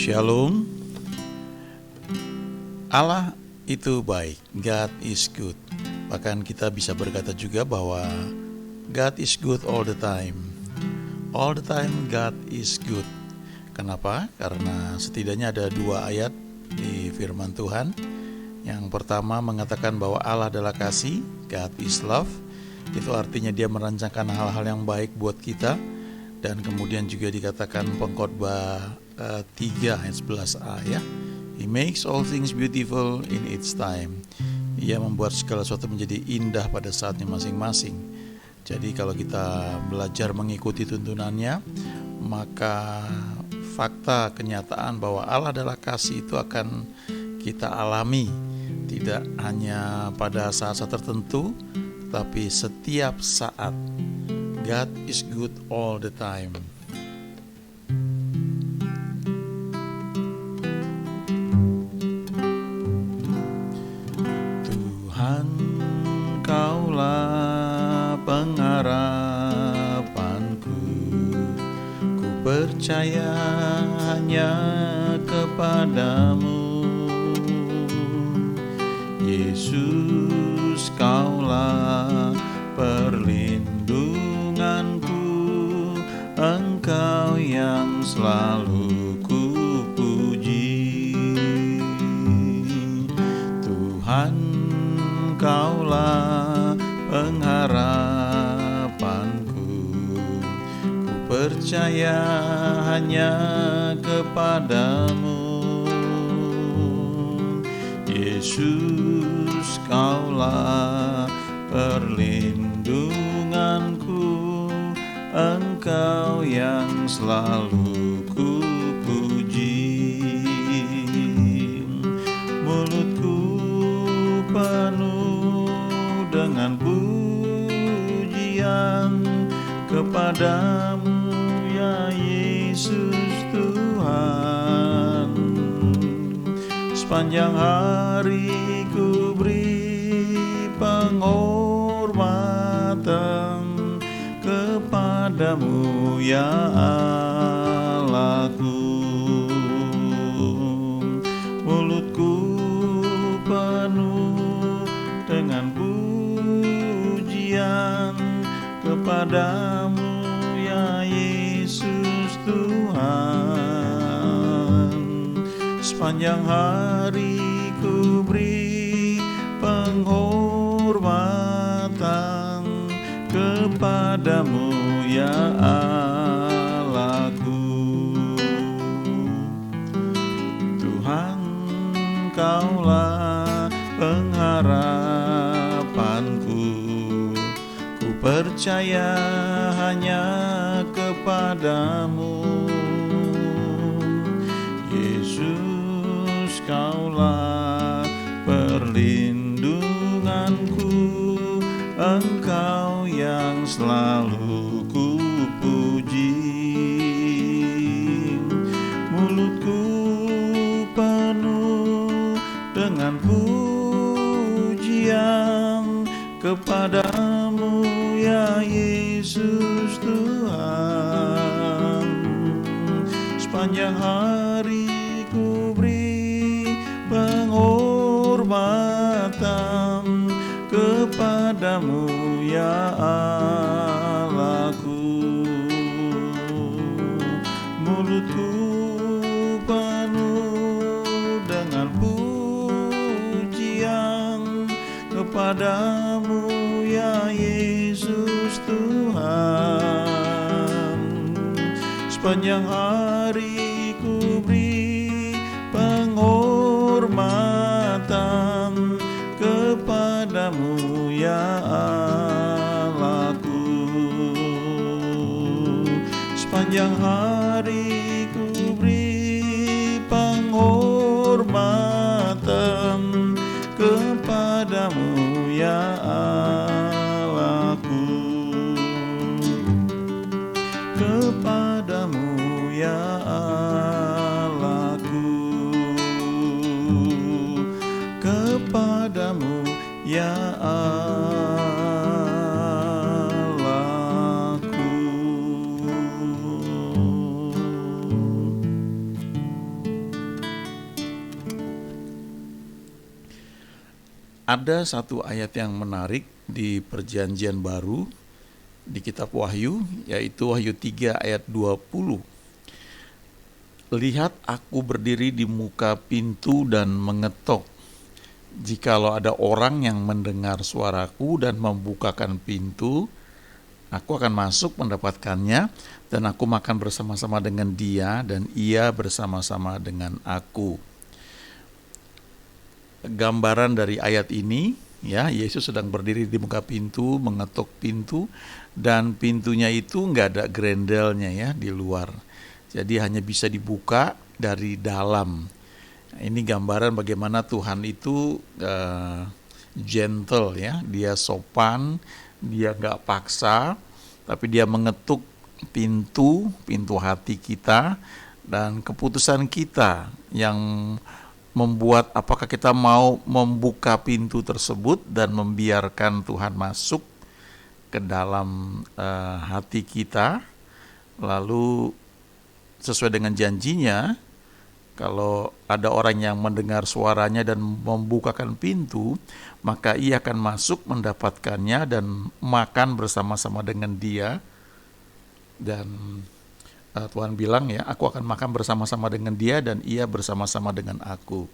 Shalom. Allah itu baik, God is good. Bahkan kita bisa berkata juga bahwa God is good all the time. All the time God is good. Kenapa? Karena setidaknya ada dua ayat di firman Tuhan. Yang pertama mengatakan bahwa Allah adalah kasih, God is love. Itu artinya dia merancangkan hal-hal yang baik buat kita. Dan kemudian juga dikatakan Pengkhotbah 3 ayat 11a ya. He makes all things beautiful in its time. Ia membuat segala sesuatu menjadi indah pada saatnya masing-masing. Jadi kalau kita belajar mengikuti tuntunannya, maka fakta kenyataan bahwa Allah adalah kasih itu akan kita alami. Tidak hanya pada saat-saat tertentu, tapi setiap saat. God is good all the time. Tuhan, Kaulah pengharapanku. Ku percaya hanya kepadamu. Yesus, Kaulah perlindunganku, Engkau yang selalu ku puji. Tuhan, Kaulah pengharapanku. Ku percaya hanya kepadamu. Yesus, Kaulah perlindunganku, Engkau yang selalu ku puji. Mulutku penuh dengan pujian kepadamu, ya Yesus Tuhan. Sepanjang hari ku beri penghormatan kepadamu, ya Allahku. Mulutku penuh dengan pujian kepadamu, ya Yesus Tuhan. Sepanjang hari ku beri penghormatan kepadamu, ya Allahku. Tuhan, Kaulah pengharapanku. Ku percaya hanya kepadamu. Yesus, Kaulah perlindunganku, Engkau yang selalu ku puji. Mulutku penuh dengan pujian kepadamu, ya Yesus Tuhan. Sepanjang hari ku beri penghormatan kepadamu, ya Allahku. Mulutku penuh dengan pujian kepadamu, ya Yesus Tuhan. Sepanjang hari ku beri penghormatan kepadamu, ya Allahku. Sepanjang hari ku beri penghormatan kepadamu, ya Allahku. Kepadamu, ya Allahku. Kepadamu, ya Allahku. ada satu ayat yang menarik di Perjanjian Baru di kitab Wahyu, yaitu Wahyu 3 ayat 20. Lihat, aku berdiri di muka pintu dan mengetok. Jikalau ada orang yang mendengar suaraku dan membukakan pintu, aku akan masuk mendapatkannya, dan aku makan bersama-sama dengan dia, dan ia bersama-sama dengan aku. Gambaran dari ayat ini, ya, Yesus sedang berdiri di muka pintu, mengetok pintu, dan pintunya itu nggak ada grendelnya ya di luar. Jadi hanya bisa dibuka dari dalam. Ini gambaran bagaimana Tuhan itu gentle ya, dia sopan, dia nggak paksa, tapi dia mengetuk pintu hati kita, dan keputusan kita yang membuat apakah kita mau membuka pintu tersebut dan membiarkan Tuhan masuk ke dalam hati kita. Lalu sesuai dengan janjinya, kalau ada orang yang mendengar suaranya dan membukakan pintu, maka ia akan masuk mendapatkannya dan makan bersama-sama dengan dia. Dan Tuhan bilang ya, aku akan makan bersama-sama dengan dia dan ia bersama-sama dengan aku.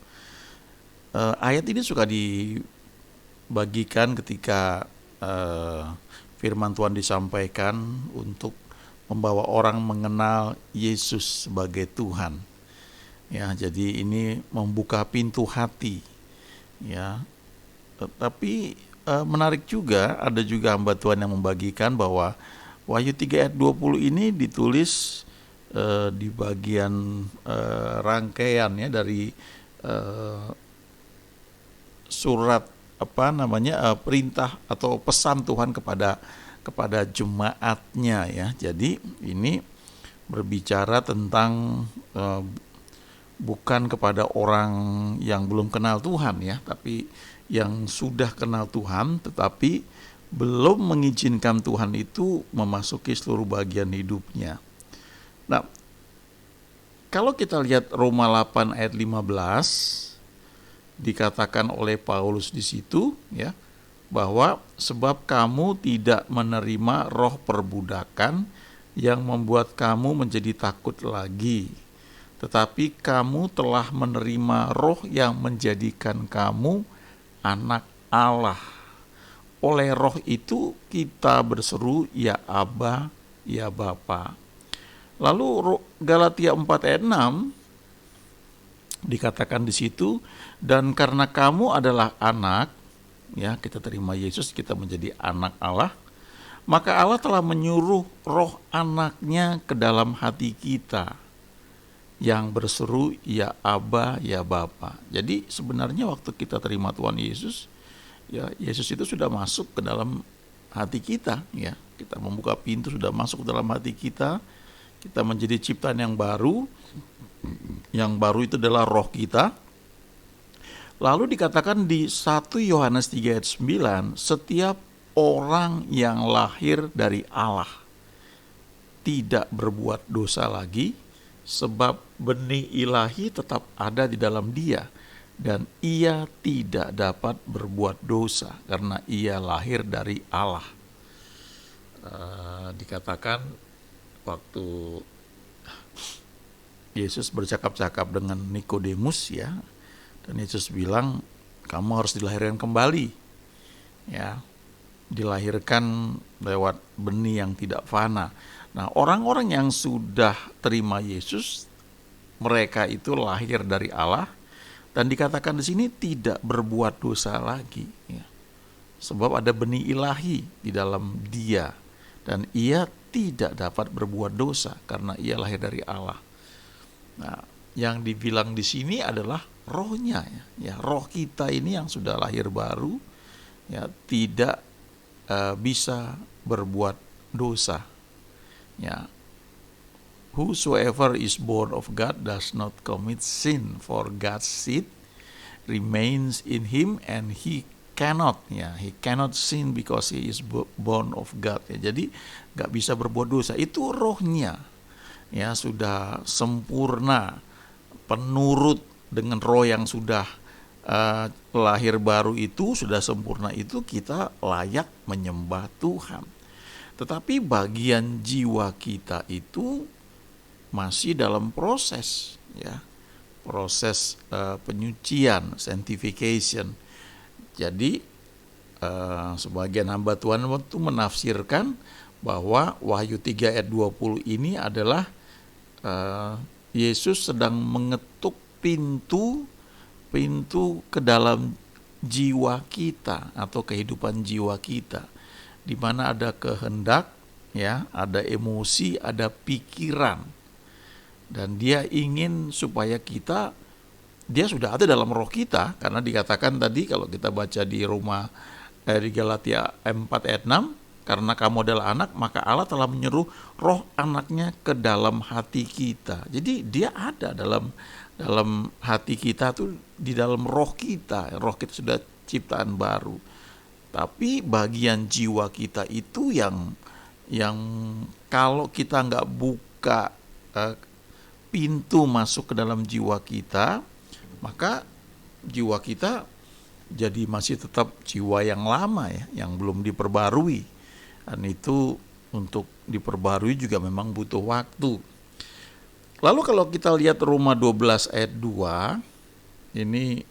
Ayat ini suka dibagikan ketika firman Tuhan disampaikan untuk membawa orang mengenal Yesus sebagai Tuhan. Ya, jadi ini membuka pintu hati. Ya, tetapi menarik juga, ada juga hamba Tuhan yang membagikan bahwa Wahyu 3 ayat 20 ini ditulis di bagian rangkaian ya dari surat perintah atau pesan Tuhan kepada jemaatnya ya. Jadi ini berbicara tentang bukan kepada orang yang belum kenal Tuhan ya, tapi yang sudah kenal Tuhan tetapi belum mengizinkan Tuhan itu memasuki seluruh bagian hidupnya. Nah, kalau kita lihat Roma 8 ayat 15, dikatakan oleh Paulus di situ ya, bahwa sebab kamu tidak menerima roh perbudakan yang membuat kamu menjadi takut lagi, tetapi kamu telah menerima roh yang menjadikan kamu anak Allah. Oleh roh itu kita berseru, ya Aba, ya Bapa. Lalu Galatia 4 ayat 6 dikatakan di situ, dan karena kamu adalah anak, ya kita terima Yesus, kita menjadi anak Allah, maka Allah telah menyuruh roh anaknya ke dalam hati kita, yang berseru, ya Aba, ya Bapa. Jadi sebenarnya waktu kita terima Tuhan Yesus, ya Yesus itu sudah masuk ke dalam hati kita, ya. Kita membuka pintu, sudah masuk ke dalam hati kita. Kita menjadi ciptaan yang baru. Yang baru itu adalah roh kita. Lalu dikatakan di 1 Yohanes 3 ayat 9, setiap orang yang lahir dari Allah tidak berbuat dosa lagi, sebab benih ilahi tetap ada di dalam dia, dan ia tidak dapat berbuat dosa karena ia lahir dari Allah. Dikatakan waktu Yesus bercakap-cakap dengan Nikodemus ya, dan Yesus bilang, kamu harus dilahirkan kembali, ya, dilahirkan lewat benih yang tidak fana. Nah, orang-orang yang sudah terima Yesus, mereka itu lahir dari Allah, dan dikatakan di sini tidak berbuat dosa lagi, ya. Sebab ada benih ilahi di dalam dia, dan ia tidak dapat berbuat dosa karena ia lahir dari Allah. Nah, yang dibilang di sini adalah rohnya, ya, roh kita ini yang sudah lahir baru, ya, tidak bisa berbuat dosa. Ya, whosoever is born of God does not commit sin, for God's seed remains in him and he cannot sin because he is born of God. Ya, jadi nggak bisa berbuat dosa. Itu rohnya, ya, sudah sempurna, penurut dengan roh yang sudah lahir baru itu, sudah sempurna itu, kita layak menyembah Tuhan. Tetapi bagian jiwa kita itu masih dalam proses, ya, proses penyucian, sanctification. Jadi sebagian hamba Tuhan itu menafsirkan bahwa Wahyu 3 ayat 20 ini adalah Yesus sedang mengetuk pintu ke dalam jiwa kita atau kehidupan jiwa kita, di mana ada kehendak, ya, ada emosi, ada pikiran, dan dia ingin supaya dia sudah ada dalam roh kita, karena dikatakan tadi kalau kita baca di di Galatia 4 ayat 6, karena kamu adalah anak, maka Allah telah menyuruh roh anaknya ke dalam hati kita. Jadi dia ada dalam hati kita tuh, di dalam roh kita sudah ciptaan baru. Tapi bagian jiwa kita itu yang kalau kita nggak buka pintu masuk ke dalam jiwa kita, maka jiwa kita jadi masih tetap jiwa yang lama, ya, yang belum diperbarui. Dan itu untuk diperbarui juga memang butuh waktu. Lalu kalau kita lihat Roma 12 ayat 2, ini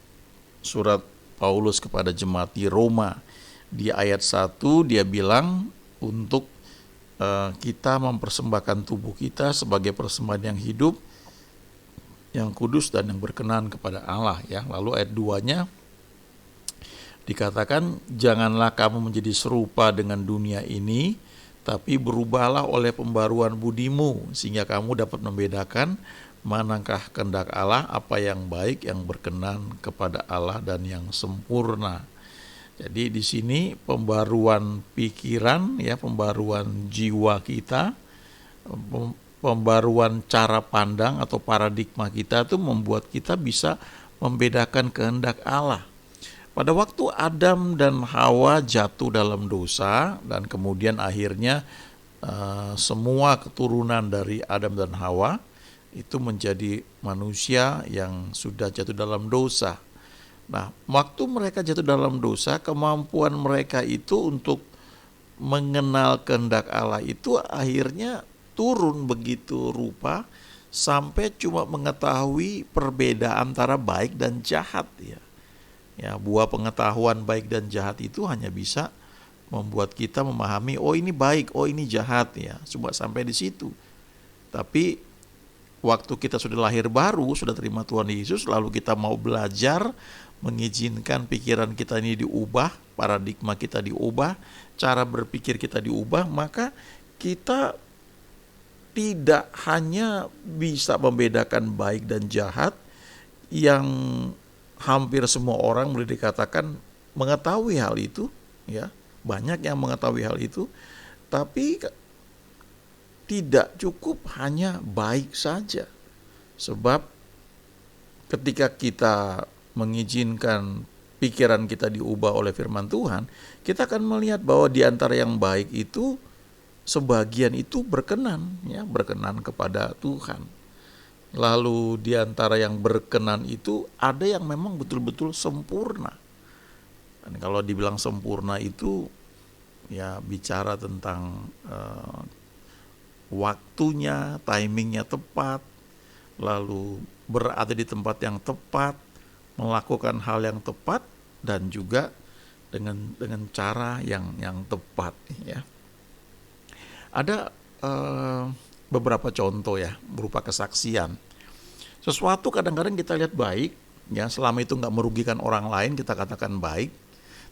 surat Paulus kepada jemaat di Roma. Di ayat 1 dia bilang untuk kita mempersembahkan tubuh kita sebagai persembahan yang hidup, yang kudus dan yang berkenan kepada Allah, ya. Lalu ayat 2-nya dikatakan, janganlah kamu menjadi serupa dengan dunia ini, tapi berubahlah oleh pembaruan budimu, sehingga kamu dapat membedakan manakah kehendak Allah, apa yang baik, yang berkenan kepada Allah, dan yang sempurna. Jadi di sini pembaruan pikiran, ya, pembaruan jiwa kita, pembaruan cara pandang atau paradigma kita itu membuat kita bisa membedakan kehendak Allah. Pada waktu Adam dan Hawa jatuh dalam dosa, dan kemudian akhirnya semua keturunan dari Adam dan Hawa itu menjadi manusia yang sudah jatuh dalam dosa. Nah, waktu mereka jatuh dalam dosa, kemampuan mereka itu untuk mengenal kehendak Allah itu akhirnya turun begitu rupa, sampai cuma mengetahui perbedaan antara baik dan jahat, ya. Ya, buah pengetahuan baik dan jahat itu hanya bisa membuat kita memahami, oh ini baik, oh ini jahat, ya. Cuma sampai di situ. Tapi waktu kita sudah lahir baru, sudah terima Tuhan Yesus, lalu kita mau belajar, mengizinkan pikiran kita ini diubah, paradigma kita diubah, cara berpikir kita diubah, maka kita tidak hanya bisa membedakan baik dan jahat, yang hampir semua orang boleh dikatakan mengetahui hal itu, ya, banyak yang mengetahui hal itu, tapi tidak cukup hanya baik saja. Sebab ketika kita mengizinkan pikiran kita diubah oleh firman Tuhan, kita akan melihat bahwa di antara yang baik itu, sebagian itu berkenan, ya, berkenan kepada Tuhan. Lalu di antara yang berkenan itu ada yang memang betul-betul sempurna. Dan kalau dibilang sempurna itu, ya, bicara tentang waktunya, timingnya tepat, lalu berada di tempat yang tepat, melakukan hal yang tepat, dan juga dengan cara yang tepat, ya. Ada beberapa contoh, ya, berupa kesaksian. Sesuatu kadang-kadang kita lihat baik, ya, selama itu nggak merugikan orang lain, kita katakan baik.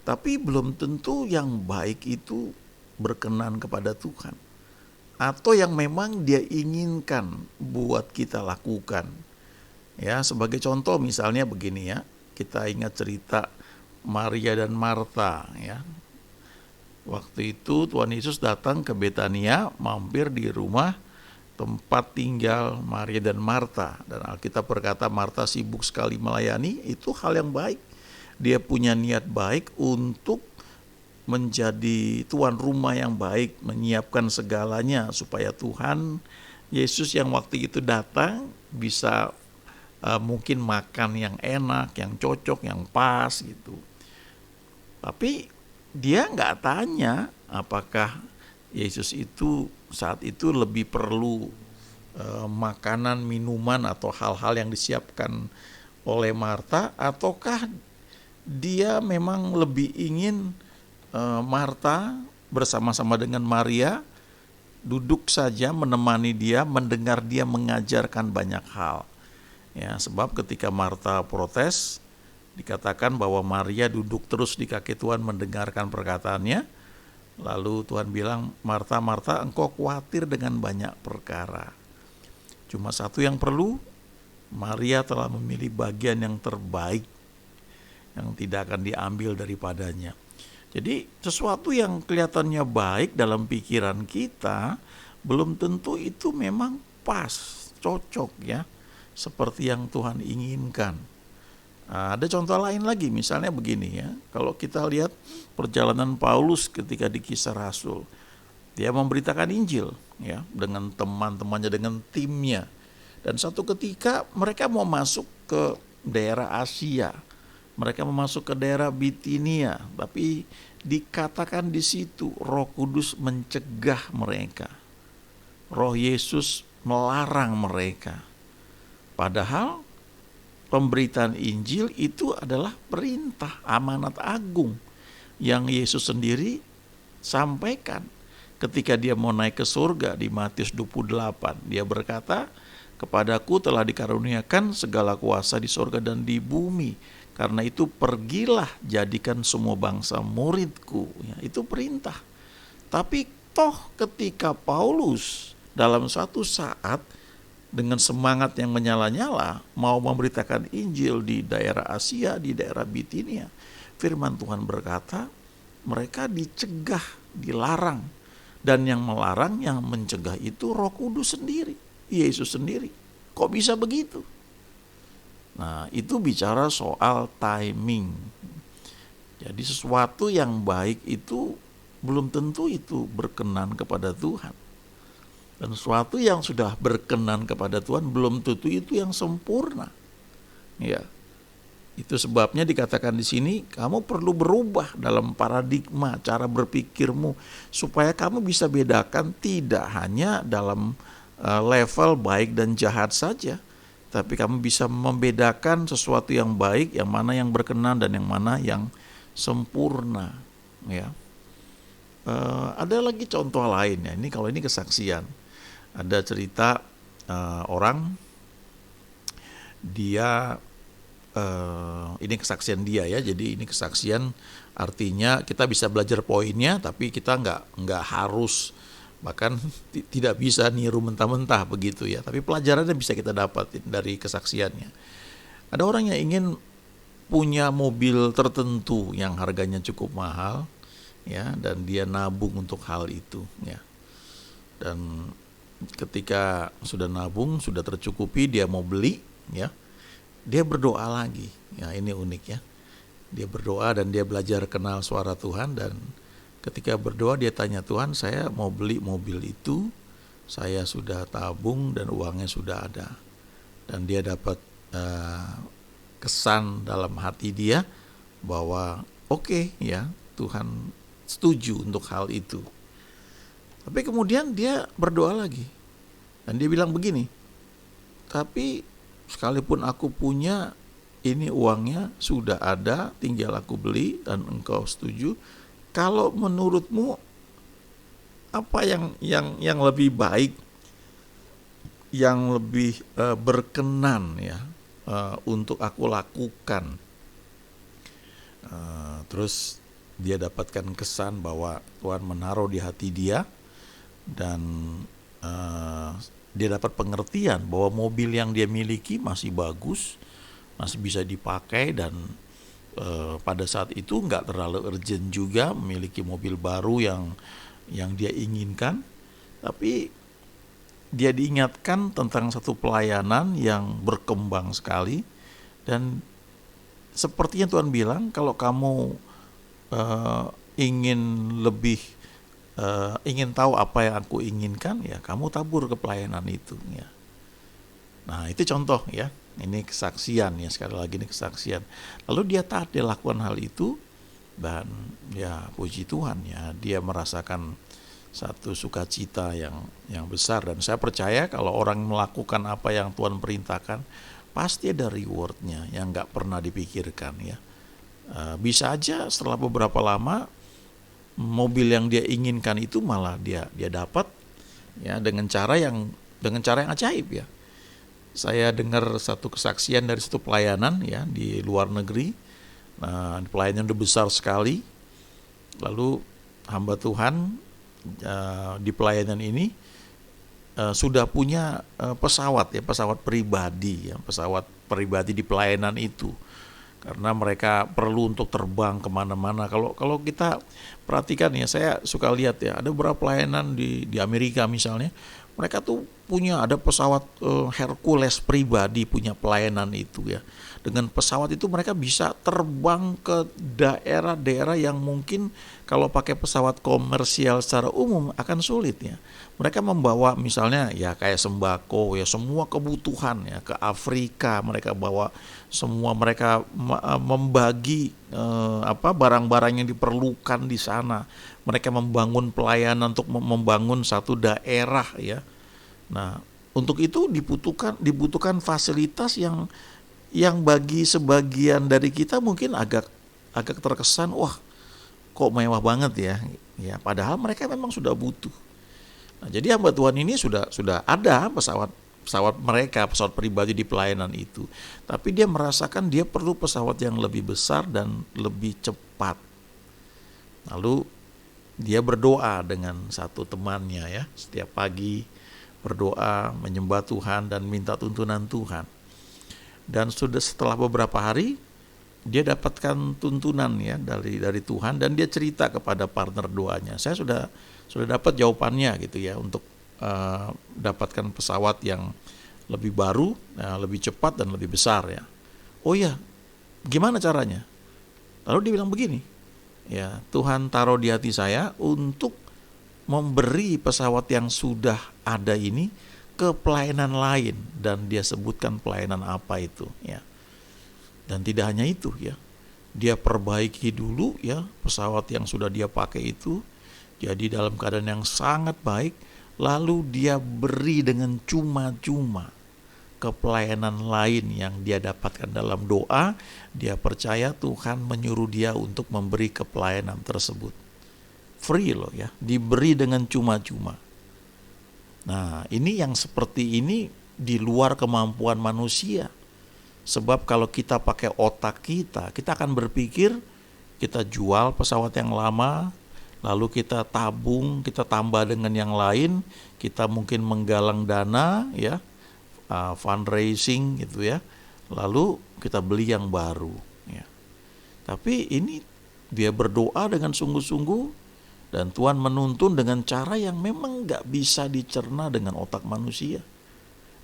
Tapi belum tentu yang baik itu berkenan kepada Tuhan, atau yang memang Dia inginkan buat kita lakukan. Ya, sebagai contoh misalnya begini, ya, kita ingat cerita Maria dan Marta, ya. Waktu itu Tuhan Yesus datang ke Betania, mampir di rumah tempat tinggal Maria dan Marta. Dan Alkitab berkata Marta sibuk sekali melayani, itu hal yang baik. Dia punya niat baik untuk menjadi tuan rumah yang baik, menyiapkan segalanya supaya Tuhan Yesus yang waktu itu datang bisa mungkin makan yang enak, yang cocok, yang pas gitu. Tapi dia nggak tanya apakah Yesus itu saat itu lebih perlu makanan, minuman, atau hal-hal yang disiapkan oleh Marta, ataukah dia memang lebih ingin Marta bersama-sama dengan Maria duduk saja menemani dia, mendengar dia mengajarkan banyak hal. Ya, sebab ketika Marta protes, dikatakan bahwa Maria duduk terus di kaki Tuhan mendengarkan perkataannya. Lalu Tuhan bilang, Marta, Marta, engkau khawatir dengan banyak perkara. Cuma satu yang perlu, Maria telah memilih bagian yang terbaik, yang tidak akan diambil daripadanya. Jadi sesuatu yang kelihatannya baik dalam pikiran kita, belum tentu itu memang pas, cocok ya, seperti yang Tuhan inginkan. Ada contoh lain lagi, misalnya begini ya, kalau kita lihat perjalanan Paulus ketika di Kisah Rasul, dia memberitakan Injil ya dengan teman-temannya, dengan timnya, dan satu ketika mereka mau masuk ke daerah Asia, mereka mau masuk ke daerah Bitinia, tapi dikatakan di situ Roh Kudus mencegah mereka, Roh Yesus melarang mereka, padahal pemberitaan Injil itu adalah perintah, amanat agung yang Yesus sendiri sampaikan ketika dia mau naik ke surga di Matius 28. Dia berkata, kepadaku telah dikaruniakan segala kuasa di surga dan di bumi. Karena itu pergilah, jadikan semua bangsa muridku. Ya, itu perintah. Tapi toh ketika Paulus dalam suatu saat dengan semangat yang menyala-nyala mau memberitakan Injil di daerah Asia, di daerah Bitinia, firman Tuhan berkata mereka dicegah, dilarang, dan yang melarang, yang mencegah itu Roh Kudus sendiri, Yesus sendiri. Kok bisa begitu? Nah, itu bicara soal timing. Jadi sesuatu yang baik itu belum tentu itu berkenan kepada Tuhan. Dan sesuatu yang sudah berkenan kepada Tuhan belum tentu itu yang sempurna. Ya. Itu sebabnya dikatakan di sini kamu perlu berubah dalam paradigma cara berpikirmu supaya kamu bisa bedakan tidak hanya dalam level baik dan jahat saja, tapi kamu bisa membedakan sesuatu yang baik, yang mana yang berkenan dan yang mana yang sempurna. Ya. Ada lagi contoh lain ya. Ini kalau ini kesaksian. Ada cerita orang dia ini kesaksian dia ya. Jadi ini kesaksian artinya kita bisa belajar poinnya, tapi kita nggak harus, bahkan tidak bisa niru mentah-mentah begitu ya. Tapi pelajarannya bisa kita dapat dari kesaksiannya. Ada orang yang ingin punya mobil tertentu yang harganya cukup mahal ya, dan dia nabung untuk hal itu ya. Dan ketika sudah nabung, sudah tercukupi, dia mau beli ya, dia berdoa lagi ya. Ini unik ya, dia berdoa dan dia belajar kenal suara Tuhan. Dan ketika berdoa dia tanya, Tuhan, saya mau beli mobil itu, saya sudah tabung dan uangnya sudah ada. Dan dia dapat kesan dalam hati dia bahwa oke, ya, Tuhan setuju untuk hal itu. Tapi kemudian dia berdoa lagi. Dan dia bilang begini, tapi sekalipun aku punya, ini uangnya sudah ada, tinggal aku beli dan engkau setuju. Kalau menurutmu apa yang lebih baik, yang lebih berkenan ya untuk aku lakukan? Terus dia dapatkan kesan bahwa Tuhan menaruh di hati dia, dan dia dapat pengertian bahwa mobil yang dia miliki masih bagus, masih bisa dipakai, dan pada saat itu nggak terlalu urgent juga memiliki mobil baru yang dia inginkan. Tapi dia diingatkan tentang satu pelayanan yang berkembang sekali, dan sepertinya Tuhan bilang, kalau kamu ingin lebih ingin tahu apa yang aku inginkan, ya kamu tabur ke pelayanan itu ya. Nah, itu contoh ya. Ini kesaksian ya, sekali lagi ini kesaksian. Lalu dia taat, dia lakukan hal itu, dan ya puji Tuhan ya, dia merasakan satu sukacita yang besar. Dan saya percaya kalau orang melakukan apa yang Tuhan perintahkan, pasti ada rewardnya yang nggak pernah dipikirkan ya. Bisa aja setelah beberapa lama mobil yang dia inginkan itu malah dia dapat ya, dengan cara yang ajaib ya. Saya dengar satu kesaksian dari satu pelayanan ya di luar negeri. Nah, pelayanan itu besar sekali. Lalu hamba Tuhan di pelayanan ini sudah punya pesawat pribadi ya, pesawat pribadi di pelayanan itu. Karena mereka perlu untuk terbang kemana-mana. Kalau kita perhatikan ya, saya suka lihat ya, ada beberapa pelayanan di Amerika misalnya, mereka tuh punya ada pesawat Hercules pribadi, punya pelayanan itu ya. Dengan pesawat itu mereka bisa terbang ke daerah-daerah yang mungkin kalau pakai pesawat komersial secara umum akan sulit ya. Mereka membawa misalnya ya kayak sembako ya, semua kebutuhan ya ke Afrika, mereka bawa semua, mereka membagi barang-barang yang diperlukan di sana. Mereka membangun pelayanan untuk membangun satu daerah ya. Nah, untuk itu dibutuhkan fasilitas yang bagi sebagian dari kita mungkin agak terkesan, wah kok mewah banget ya. Ya, padahal mereka memang sudah butuh. Nah, jadi hamba Tuhan ini sudah ada pesawat mereka, pesawat pribadi di pelayanan itu. Tapi dia merasakan dia perlu pesawat yang lebih besar dan lebih cepat. Lalu dia berdoa dengan satu temannya ya, setiap pagi berdoa, menyembah Tuhan dan minta tuntunan Tuhan. Dan sudah setelah beberapa hari dia dapatkan tuntunan ya dari Tuhan, dan dia cerita kepada partner doanya, saya sudah dapat jawabannya gitu ya, untuk dapatkan pesawat yang lebih baru, lebih cepat dan lebih besar ya. Oh ya, gimana caranya? Lalu dia bilang begini, ya Tuhan taruh di hati saya untuk memberi pesawat yang sudah ada ini ke pelayanan lain, dan dia sebutkan pelayanan apa itu ya. Dan tidak hanya itu ya, dia perbaiki dulu ya pesawat yang sudah dia pakai itu jadi dalam keadaan yang sangat baik, lalu dia beri dengan cuma-cuma ke pelayanan lain yang dia dapatkan dalam doa. Dia percaya Tuhan menyuruh dia untuk memberi ke pelayanan tersebut. Free loh ya, diberi dengan cuma-cuma. Nah, ini yang seperti ini di luar kemampuan manusia. Sebab kalau kita pakai otak kita akan berpikir kita jual pesawat yang lama, lalu kita tabung, kita tambah dengan yang lain, kita mungkin menggalang dana ya, fundraising gitu ya, lalu kita beli yang baru ya. Tapi ini dia berdoa dengan sungguh-sungguh, dan Tuhan menuntun dengan cara yang memang gak bisa dicerna dengan otak manusia.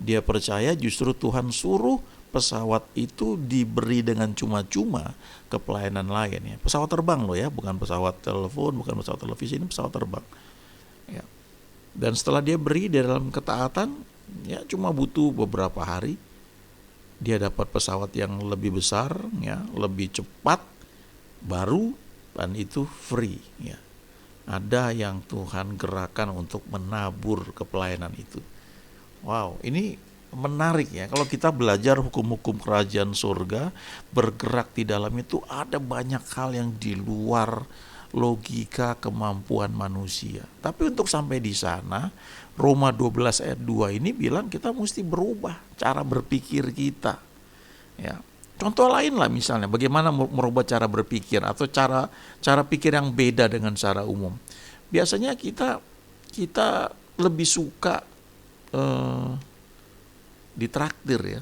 Dia percaya justru Tuhan suruh pesawat itu diberi dengan cuma-cuma ke pelayanan lain ya. Pesawat terbang loh ya, bukan pesawat telepon, bukan pesawat televisi, ini pesawat terbang ya. Dan setelah dia beri dalam ketaatan ya, cuma butuh beberapa hari dia dapat pesawat yang lebih besar ya, lebih cepat, baru, dan itu free ya. Ada yang Tuhan gerakan untuk menabur ke pelayanan itu. Wow, ini menarik ya. Kalau kita belajar hukum-hukum kerajaan surga, bergerak di dalam itu ada banyak hal yang di luar logika kemampuan manusia. Tapi untuk sampai di sana, Roma 12 ayat 2 ini bilang kita mesti berubah cara berpikir kita. Ya. Contoh lain lah misalnya, bagaimana merubah cara berpikir atau cara pikir yang beda dengan cara umum. Biasanya kita lebih suka ditraktir ya,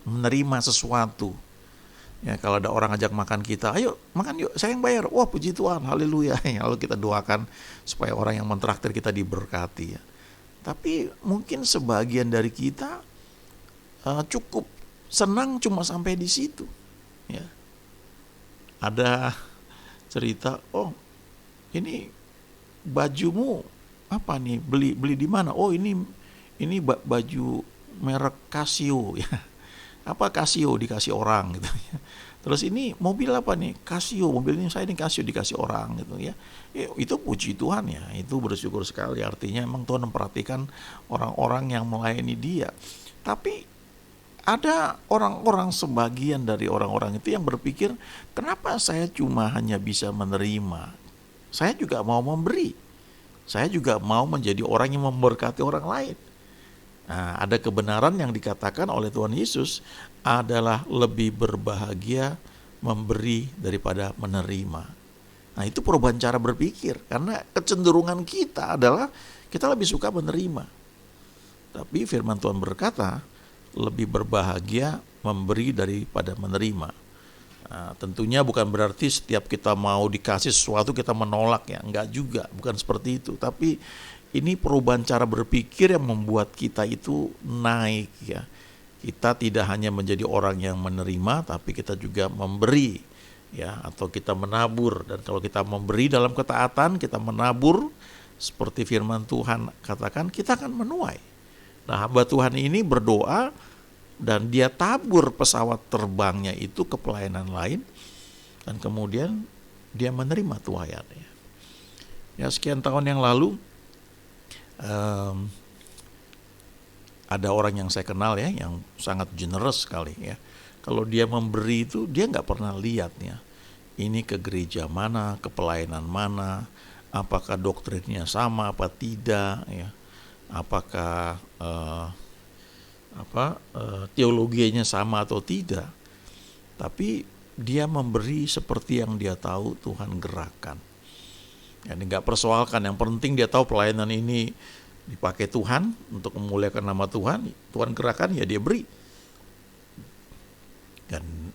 menerima sesuatu ya. Kalau ada orang ajak makan kita, ayo makan yuk, saya yang bayar, wah puji Tuhan, haleluya. Lalu kita doakan supaya orang yang mentraktir kita diberkati ya. Tapi mungkin sebagian dari kita cukup senang cuma sampai di situ ya. Ada cerita, oh ini bajumu apa nih, beli di mana? Oh ini baju merek Casio ya. Apa Casio dikasih orang gitu ya. Terus ini mobil apa nih? Casio, mobil ini saya ini Casio dikasih orang gitu ya. Itu puji Tuhan ya, itu bersyukur sekali. Artinya emang Tuhan memperhatikan orang-orang yang melayani Dia. Tapi ada orang-orang, sebagian dari orang-orang itu yang berpikir, kenapa saya cuma hanya bisa menerima? Saya juga mau memberi. Saya juga mau menjadi orang yang memberkati orang lain. Nah, ada kebenaran yang dikatakan oleh Tuhan Yesus adalah lebih berbahagia memberi daripada menerima. Nah, itu perubahan cara berpikir, karena kecenderungan kita adalah kita lebih suka menerima. Tapi firman Tuhan berkata, lebih berbahagia memberi daripada menerima. Nah, tentunya bukan berarti setiap kita mau dikasih sesuatu kita menolak ya, enggak juga, bukan seperti itu. Tapi ini perubahan cara berpikir yang membuat kita itu naik ya. Kita tidak hanya menjadi orang yang menerima, tapi kita juga memberi ya, atau kita menabur. Dan kalau kita memberi dalam ketaatan, kita menabur seperti firman Tuhan katakan, kita akan menuai. Nah, hamba Tuhan ini berdoa dan dia tabur pesawat terbangnya itu ke pelayanan lain, dan kemudian dia menerima tuaiannya. Ya, sekian tahun yang lalu ada orang yang saya kenal ya, yang sangat generous sekali ya. Kalau dia memberi itu dia nggak pernah lihat ya, ini ke gereja mana, ke pelayanan mana, apakah doktrinnya sama apa tidak ya, apakah teologinya sama atau tidak. Tapi dia memberi seperti yang dia tahu Tuhan gerakan. Ya, nggak persoalkan, yang penting dia tahu pelayanan ini dipakai Tuhan untuk memuliakan nama Tuhan. Tuhan gerakan ya dia beri. Dan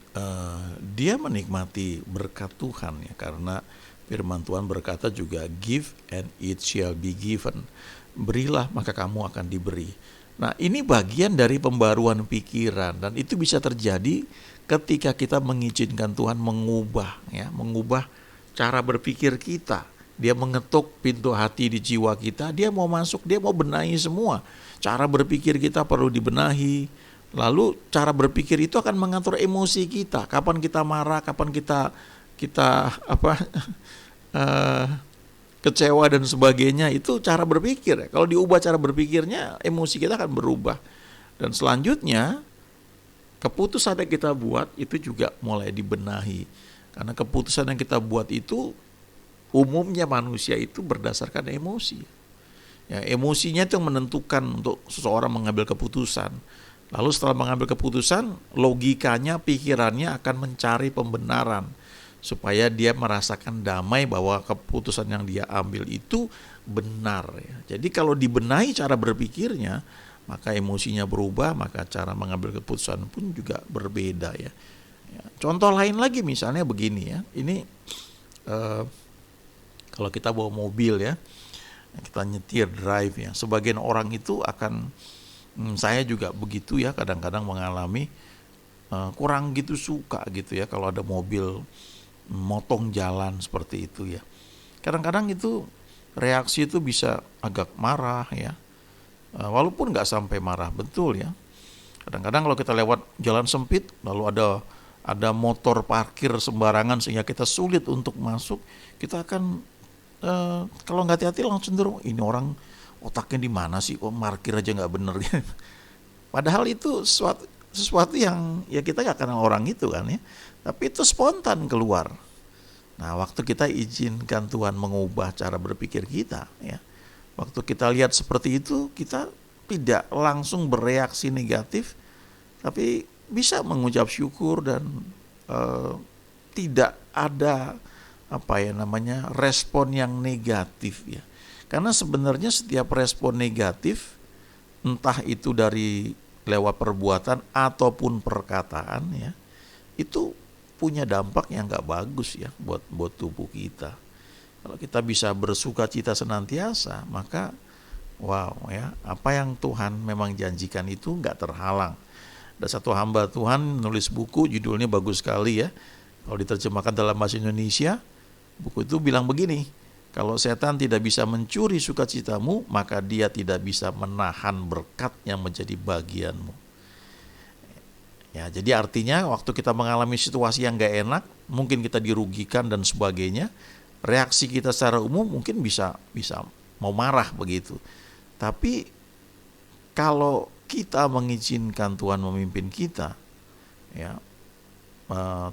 dia menikmati berkat Tuhan ya, karena firman Tuhan berkata juga, give and it shall be given. Berilah maka kamu akan diberi. Nah, ini bagian dari pembaruan pikiran, dan itu bisa terjadi ketika kita mengizinkan Tuhan mengubah cara berpikir kita. Dia mengetuk pintu hati di jiwa kita, dia mau masuk, dia mau benahi semua. Cara berpikir kita perlu dibenahi. Lalu cara berpikir itu akan mengatur emosi kita. Kapan kita marah, kapan kita kecewa dan sebagainya, itu cara berpikir. Kalau diubah cara berpikirnya, emosi kita akan berubah. Dan selanjutnya, keputusan yang kita buat itu juga mulai dibenahi. Karena keputusan yang kita buat itu, umumnya manusia itu berdasarkan emosi. Ya, emosinya itu yang menentukan untuk seseorang mengambil keputusan. Lalu setelah mengambil keputusan, logikanya, pikirannya akan mencari pembenaran supaya dia merasakan damai bahwa keputusan yang dia ambil itu benar ya. Jadi kalau dibenahi cara berpikirnya, maka emosinya berubah, maka cara mengambil keputusan pun juga berbeda ya. Contoh lain lagi misalnya begini ya. Ini kalau kita bawa mobil ya, kita nyetir, drive ya, sebagian orang itu akan, saya juga begitu ya, kadang-kadang mengalami kurang gitu suka gitu ya kalau ada mobil motong jalan seperti itu ya. Kadang-kadang itu reaksi itu bisa agak marah ya, walaupun nggak sampai marah betul ya. Kadang-kadang kalau kita lewat jalan sempit, lalu ada motor parkir sembarangan sehingga kita sulit untuk masuk, kita akan kalau nggak hati-hati langsung cenderung, ini orang otaknya di mana sih, parkir aja nggak bener. Padahal itu sesuatu yang ya kita nggak kenal orang itu kan ya, tapi itu spontan keluar. Nah, waktu kita izinkan Tuhan mengubah cara berpikir kita ya, waktu kita lihat seperti itu, kita tidak langsung bereaksi negatif, tapi bisa mengucap syukur dan tidak ada respon yang negatif ya. Karena sebenarnya setiap respon negatif, entah itu dari lewat perbuatan ataupun perkataan ya, itu punya dampak yang gak bagus ya buat tubuh kita. Kalau kita bisa bersuka cita senantiasa, maka wow ya, apa yang Tuhan memang janjikan itu gak terhalang. Ada satu hamba Tuhan nulis buku, judulnya bagus sekali ya. Kalau diterjemahkan dalam bahasa Indonesia, buku itu bilang begini, kalau setan tidak bisa mencuri sukacitamu, maka dia tidak bisa menahan berkat yang menjadi bagianmu. Ya, jadi artinya waktu kita mengalami situasi yang gak enak, mungkin kita dirugikan dan sebagainya, reaksi kita secara umum mungkin bisa bisa mau marah begitu. Tapi kalau kita mengizinkan Tuhan memimpin kita, ya,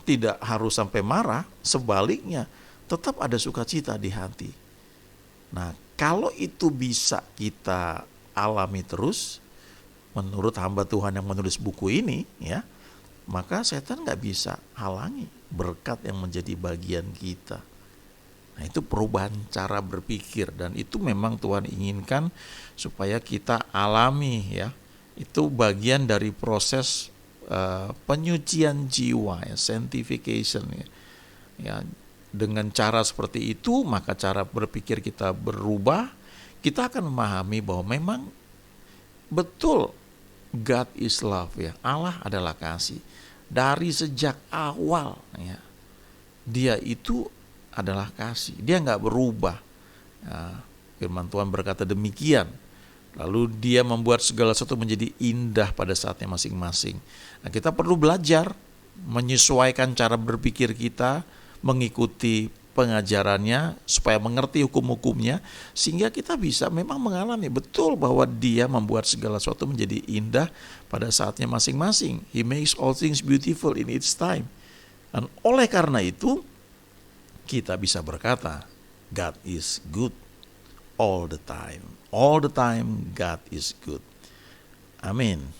tidak harus sampai marah, sebaliknya tetap ada sukacita di hati. Nah, kalau itu bisa kita alami terus, menurut hamba Tuhan yang menulis buku ini, ya, maka setan nggak bisa halangi berkat yang menjadi bagian kita. Nah, itu perubahan cara berpikir, dan itu memang Tuhan inginkan supaya kita alami, ya. Itu bagian dari proses penyucian jiwa, ya, sanctification, ya. Ya, dengan cara seperti itu, maka cara berpikir kita berubah. Kita akan memahami bahwa memang betul God is love, ya. Allah adalah kasih. Dari sejak awal, ya, Dia itu adalah kasih. Dia nggak berubah. Ya, firman Tuhan berkata demikian. Lalu Dia membuat segala sesuatu menjadi indah pada saatnya masing-masing. Nah, kita perlu belajar menyesuaikan cara berpikir kita, mengikuti pengajarannya supaya mengerti hukum-hukumnya, sehingga kita bisa memang mengalami betul bahwa Dia membuat segala sesuatu menjadi indah pada saatnya masing-masing. He makes all things beautiful in its time. Dan oleh karena itu kita bisa berkata, God is good all the time. All the time God is good. Amin.